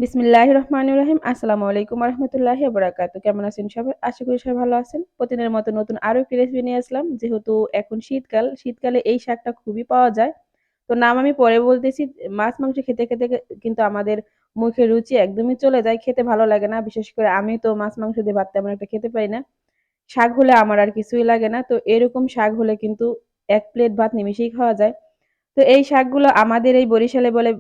বিসমিল্লাহির রহমানির রহিম। আসসালামু আলাইকুম ওয়া রাহমাতুল্লাহি ওয়া বারাকাতুহু। কেমন আছেন সবাই? আশা করি সবাই ভালো আছেন। প্রতিদিনের মতো নতুন আরো একটি রেসিপি নিয়ে আসলাম। যেহেতু এখন শীতকাল, শীতকালে এই শাকটা খুবই পাওয়া যায়। তো নাম আমি পরে বলতেছি। মাছ মাংস খেতে, খেতে কিন্তু আমাদের মুখের রুচি একদমই চলে যায়। খেতে ভালো লাগে না। বিশেষ করে আমি তো মাছ মাংস দিয়ে ভাত তেমন একটা খেতে পারি না। শাক হলে আমার আর কিছুই লাগে না। তো এরকম শাক হলে কিন্তু ১ প্লেট ভাত নিমেষেই খাওয়া যায়। তো এই শাকগুলো আমাদের এই বরিশালে বলে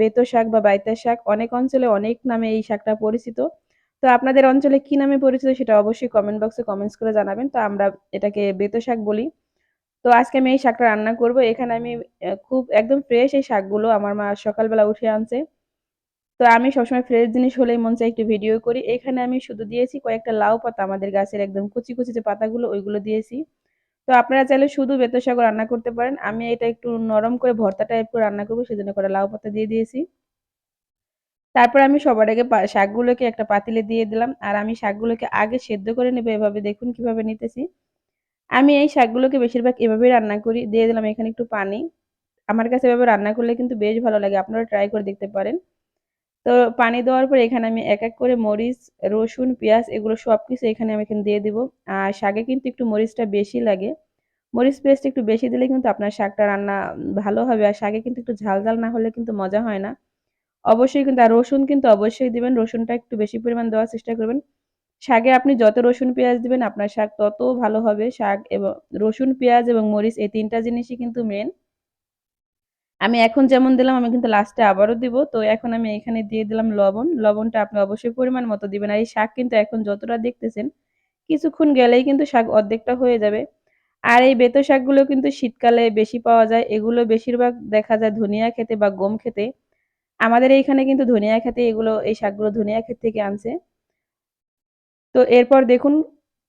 বেতো শাক বা বাইতা শাক। অনেক অঞ্চলে অনেক নামে এই শাকটা পরিচিত। তো আপনাদের অঞ্চলে কি নামে পরিচিত সেটা অবশ্যই কমেন্ট বক্সে কমেন্টস করে জানাবেন। তো আমরা এটাকে বেতো শাক বলি। তো আজকে আমি এই শাকটা রান্না করব। এখানে আমি খুব একদম ফ্রেশ এই শাকগুলো আমার মা সকালবেলা উঠিয়ে আনছে। তো আমি সবসময় ফ্রেশ জিনিস হলেই মন চায় একটু ভিডিও করি। এখানে আমি শুধু দিয়েছি কয়েকটা লাউ পাতা আমাদের গাছের একদম কচি, কচি যে পাতাগুলো ওইগুলো দিয়েছি। তো আপনারা চাইলে শুধু বেতো শাকও রান্না করতে পারেন। আমি এটা একটু নরম করে ভর্তা টাইপ করে রান্না করব সেজন্য কটা লাউ পাতা দিয়ে দিয়েছি। তারপর আমি সবার আগে শাকগুলোকে একটা পাতিলে দিয়ে দিলাম। আর আমি শাকগুলোকে আগে সেদ্ধ করে নেব এভাবে দেখুন কিভাবে নিতেছি। আমি এই শাকগুলোকে বেশিরভাগ এভাবেই রান্না করি। দিয়ে দিলাম এখানে একটু পানি। আমার কাছে এভাবে রান্না করলে কিন্তু বেশ ভালো লাগে। আপনারা ট্রাই করে দেখতে পারেন। তো পানি দেওয়ার পর এখানে আমি এক, এক করে মরিচ, রসুন, পেঁয়াজ এগুলো সবকিছু আমি এখানে দিয়ে দিব। আর শাকে কিন্তু একটু মরিচটা বেশি লাগে। মরিচ পেস্ট একটু বেশি দিলে কিন্তু আপনার শাকটা রান্না ভালো হবে। আর শাকে কিন্তু একটু ঝাল, ঝাল না হলে কিন্তু মজা হয় না। অবশ্যই কিন্তু আর রসুন কিন্তু অবশ্যই দিবেন। রসুনটা একটু বেশি পরিমাণ দেওয়ার চেষ্টা করবেন। শাকে আপনি যত রসুন পেঁয়াজ দিবেন আপনার শাক তত ভালো হবে। শাক এবং রসুন, পেঁয়াজ এবং মরিচ এই ৩ টা জিনিসই কিন্তু মেইন। আমি এখন যেমন দিলাম আমি কিন্তু লাস্টে আবারও দিব। তো এখন আমি এখানে দিয়ে দিলাম লবণ। লবণটা আপনি অবশ্যই পরিমাণ মতো দিবেন। আর এই শাক কিন্তু এখন যতটা দেখতেছেন কিছুক্ষণ গেলেই কিন্তু শাক অর্ধেকটা হয়ে যাবে। আর এই বেতো শাকগুলো কিন্তু শীতকালে বেশি পাওয়া যায়। এগুলো বেশিরভাগ দেখা যায় ধনিয়া খেতে বা গম খেতে। আমাদের এইখানে কিন্তু ধনিয়া খেতে এই শাকগুলো ধনিয়া ক্ষেত থেকে আনছে। তো এরপর দেখুন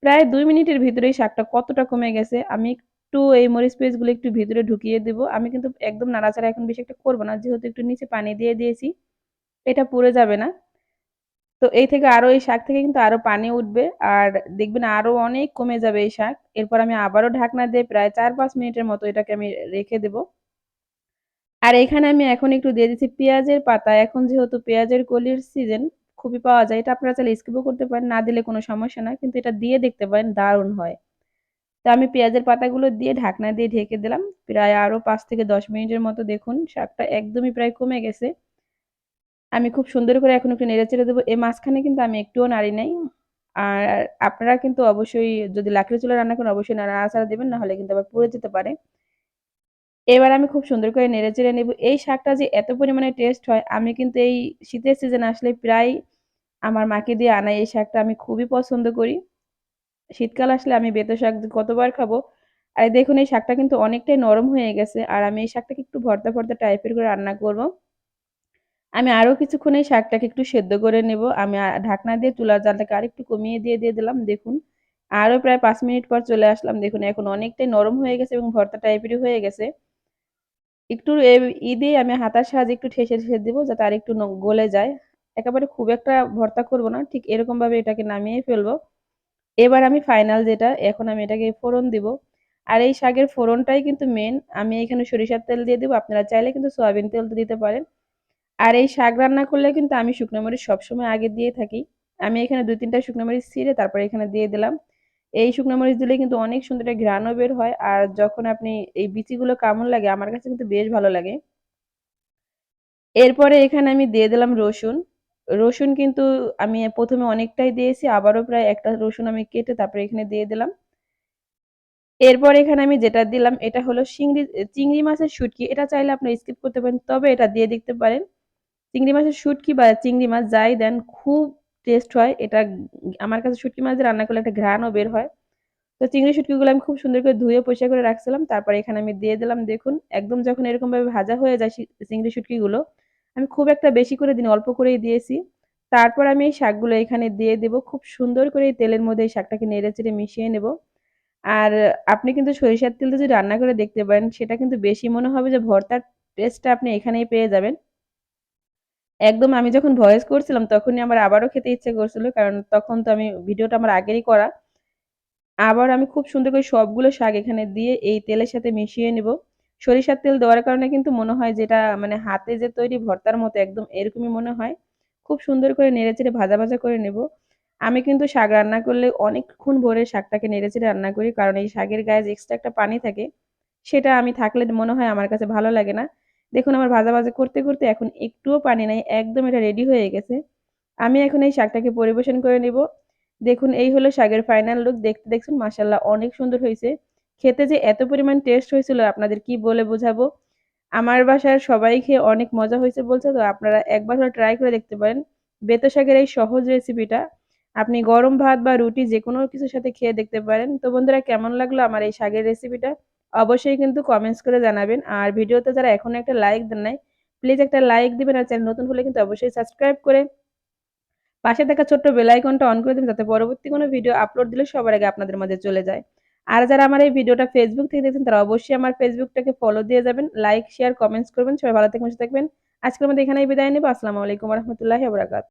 প্রায় ২ মিনিটের ভিতরেই শাকটা কতটা কমে গেছে। আমি একটু এই মরিচ পেস্টগুলো একটু ভিতরে ঢুকিয়ে দিব। আমি কিন্তু একদম নাড়াচাড়া এখন বেশি একটা করব না। যেহেতু একটু নিচে পানি দিয়ে দিয়েছি। এটা পুড়ে যাবে না। তো এই শাক থেকে কিন্তু আরো পানি উঠবে। আর দেখবেন আরো অনেক কমে যাবে এই শাক। এরপর আমি আবারও ঢাকনা দিয়ে প্রায় ৪-৫ মিনিটের মতো এটাকে আমি রেখে দেব। আর এখানে আমি এখন একটু দিয়ে দিচ্ছি পেঁয়াজের পাতা। এখন যেহেতু পেঁয়াজের কলির সিজন খুবই পাওয়া যায়। এটা আপনারা চাইলে স্কিপও করতে পারেন। না দিলে কোনো সমস্যা না। কিন্তু এটা দিয়ে দেখতে পারেন দারুণ হয়। তো আমি পেঁয়াজের পাতাগুলো দিয়ে ঢাকনা দিয়ে ঢেকে দিলাম। প্রায় আরো ৫ থেকে ১০ মিনিটের মতো দেখুন শাকটা একদমই প্রায় কমে গেছে। আমি খুব সুন্দর করে এখন একটু নেড়েচেড়ে দেবো। এর মাঝখানে কিন্তু আমি একটুও নাড়ি নাই। আর আপনারা কিন্তু অবশ্যই যদি লাকড়ির চুলায় রান্না করেন অবশ্যই নাড়াচাড়া দিবেন। না হলে কিন্তু আবার পুড়ে যেতে পারে। এবার আমি খুব সুন্দর করে নেড়েচেড়ে নেব। এই শাকটা যে এত পরিমাণে টেস্ট হয় আমি কিন্তু এই শীতের সিজন আসলে প্রায় আমার মাকে দিয়ে আনাই এই শাকটা আমি খুবই পছন্দ করি। শীতকাল আসলে আমি বেতো শাক যে কতবার খাবো। আর দেখুন এই শাকটা কিন্তু অনেকটাই নরম হয়ে গেছে। আর আমি এই শাকটাকে একটু ভর্তা, ভর্তা টাইপের করে রান্না করব। আমি আরো কিছুক্ষণ এই শাকটাকে একটু সেদ্ধ করে নেব। আমি ঢাকনা দিয়ে চুলার জালটাকে আরেকটু কমিয়ে দিয়ে দিলাম। দেখুন আরো প্রায় ৫ মিনিট পর চলে আসলাম। দেখুন এখন অনেকটাই নরম হয়ে গেছে এবং ভর্তা টাইপেরই হয়ে গেছে। একটু দিয়ে আমি হাতার সাহায্যে একটু ঠেসে, ঠেসে দিব যাতে আরেকটু গলে যায়। একেবারে খুব একটা ভর্তা করব না। ঠিক এরকমভাবে এটাকে নামিয়ে ফেলবো। এবার আমি ফাইনাল যেটা এখন আমি এটাকে ফোড়ন দিব। আর এই শাকের ফোড়নটাই কিন্তু মেইন। আমি এখানে সরিষার তেল দিয়ে দিব। আপনারা চাইলে কিন্তু সয়াবিন তেল দিতে পারেন। আর এই শাক রান্না করলে কিন্তু আমি শুকনো মরিচ সবসময় আগে দিয়ে থাকি। আমি এখানে ২-৩ টা শুকনো মরিচ ছিঁড়ে তারপরে এখানে দিয়ে দিলাম। এই শুকনো মরিচ দিলে কিন্তু অনেক সুন্দর একটা ঘ্রাণও বের হয়। আর যখন আপনি এই বিচিগুলো কেমন লাগে আমার কাছে কিন্তু বেশ ভালো লাগে। এরপরে এখানে আমি দিয়ে দিলাম রসুন। রসুন কিন্তু আমি ১ম এ অনেকটাই দিয়েছি। আবারও প্রায় একটা রসুন আমি কেটে তারপরে এখানে দিয়ে দিলাম। এরপর এখানে আমি যেটা দিলাম এটা হলো চিংড়ি মাছের শুঁটকি। এটা চাইলে আপনি স্কিপ করতে পারেন। তবে এটা দিয়ে দেখতে পারেন। চিংড়ি মাছের শুঁটকি বা চিংড়ি মাছ যাই দেন খুব টেস্ট হয়। এটা আমার কাছে শুঁটকি মাছ দিয়ে রান্না করলে একটা ঘ্রাণও বের হয়। তো চিংড়ি শুঁটকিগুলো আমি খুব সুন্দর করে ধুয়ে পরিষ্কার করে রাখছিলাম। তারপরে এখানে আমি দিয়ে দিলাম দেখুন একদম যখন এরকমভাবে ভাজা হয়ে যায় চিংড়ি শুঁটকিগুলো, আমি খুব একটা বেশি করে দিইনি, অল্প করেই দিয়েছি। তারপর আমি এই শাকগুলো এখানে দিয়ে দেব। খুব সুন্দর করে এই তেলের মধ্যে এই শাকটাকে নেড়েচেড়ে মিশিয়ে নেব। আর আপনি কিন্তু সরিষার তেল দিয়ে যদি রান্না করে দেখতে পারেন সেটা কিন্তু বেশি মনে হবে যে ভর্তার টেস্টটা আপনি এখানেই পেয়ে যাবেন। একদম আমি যখন ভয়েস করছিলাম তখনই আমার আবারও খেতে ইচ্ছে করছিল। কারণ তখন তো আমি ভিডিওটা আমার আগেরই করা। আবার আমি খুব সুন্দর করে সবগুলো শাক এখানে দিয়ে এই তেলের সাথে মিশিয়ে নিব। সরিষার তেল দেওয়ার কারণে কিন্তু মনে হয় যেটা মানে হাতে যে তৈরি ভর্তার মতো একদম এরকমই মনে হয়। খুব সুন্দর করে নেড়েচেড়ে ভাজা, ভাজা করে নেব। আমি কিন্তু শাক রান্না করলে অনেকক্ষণ ভরে শাকটাকে নেড়েচেড়ে রান্না করি। কারণ এই শাকের গায়ে যে এক্সট্রা একটা পানি থাকে, সেটা আমি থাকলে মনে হয় আমার কাছে ভালো লাগে না। দেখুন আমার ভাজা, ভাজা করতে, করতে এখন একটুও পানি নাই। একদম এটা রেডি হয়ে গেছে। আমি এখন এই শাকটাকে পরিবেশন করে নিব। দেখুন এই হলো শাকের ফাইনাল লুক। দেখতে দেখছেন মাশাআল্লাহ অনেক সুন্দর হইছে। খেতে যে এত পরিমাণ টেস্ট হয়েছিল আপনাদের কি বলে বোঝাবো। আমার বাসার সবাই খেয়ে অনেক মজা হয়েছে বলছে, তো আপনারা একবার হলে ট্রাই করে দেখতে পারেন। বেতো শাকের এই সহজ রেসিপিটা আপনি গরম ভাত বা রুটি যেকোনো কিছুর সাথে খেয়ে দেখতে পারেন। তো বন্ধুরা কেমন লাগলো আমার এই শাকের রেসিপিটা? অবশ্যই কিন্তু কমেন্টস করে জানাবেন। আর ভিডিওতে যারা এখনো একটা লাইক দেন নাই, প্লিজ একটা লাইক দিবেন। আর চ্যানেল নতুন হলে কিন্তু অবশ্যই সাবস্ক্রাইব করে পাশে থাকা ছোট্ট বেল আইকনটা অন করে দিন, যাতে পরবর্তী কোনো ভিডিও আপলোড দিলে সবার আগে আপনাদের মাঝে চলে যায়। আর যারা আমার এই ভিডিওটা ফেসবুক থেকে দেখছেন তারা অবশ্যই আমার ফেসবুকটাকে ফলো দিয়ে যাবেন। লাইক, শেয়ার, কমেন্টস করবেন। সবাই ভালো থাকবেন, সুস্থ থাকবেন। আজকের মতো এখানেই বিদায় নেব। আসসালামু আলাইকুম ওয়া রাহমাতুল্লাহি ওয়া বারাকাতুহু।